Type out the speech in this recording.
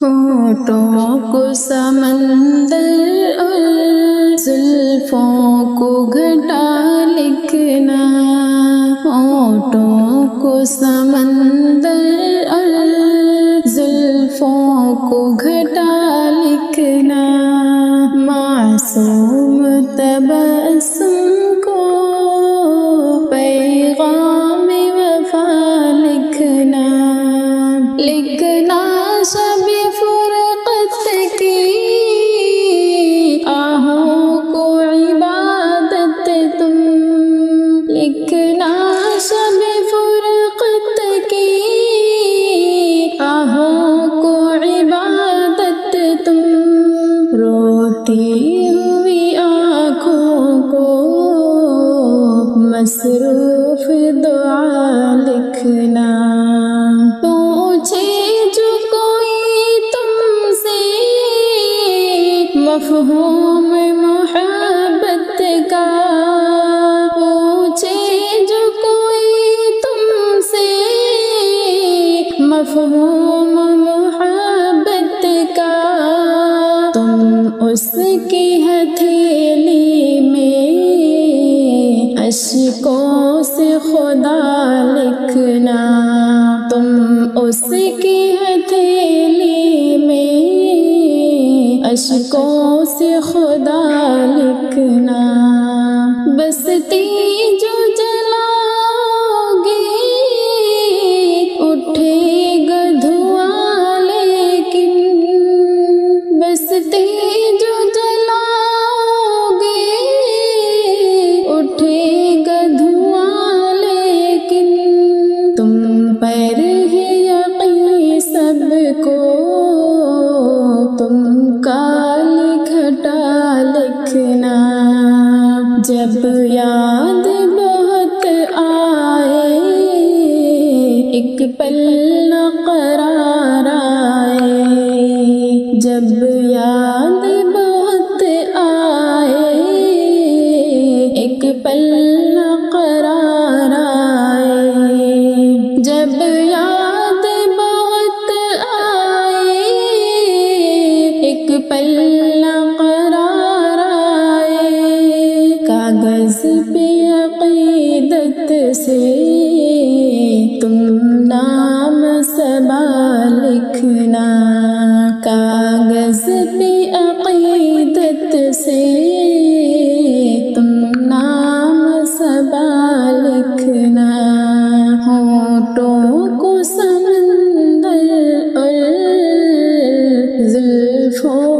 ہونٹوں کو سمندر اور زلفوں کو گھٹا لکھنا، ہونٹوں کو سمندر اور زلفوں کو گھٹا لکھنا، معصوم تبسم کو پیغام وفا لکھنا، لکھنا شب فرقت کی آہوں کو عبادت تم، لکھنا شب فرقت کی آہوں کو عبادت تم، روتی ہوئی آنکھوں کو مصروف دعا لکھنا، مفہوم محبت کا پوچھے جو کوئی تم سے، مفہوم محبت کا تم اس کی ہتھیلی میں اشکوں سے خدا لکھنا، تم اس کی ہتھیلی میں اشکوں سے خدا لکھنا، بستی جو جلاؤ گے اٹھے گا دھواں، لیکن بستی جو جلاؤ گے اٹھے گا دھواں، لیکن تم پر ہے یقین سب کو، تم کالی گھٹا لکھنا، جب یاد بہت آئے ایک پل نہ قرار آئے، جب یاد بہت آئے ایک پل نہ قرار آئے، جب یاد بہت آئے ایک پل نہ قرار آئے، کاغذ پہ عقیدت سے تم نام صبا لکھنا، کاغذ پہ عقیدت سے تم نام صبا لکھنا، ہونٹوں کو سمندر اور زلفوں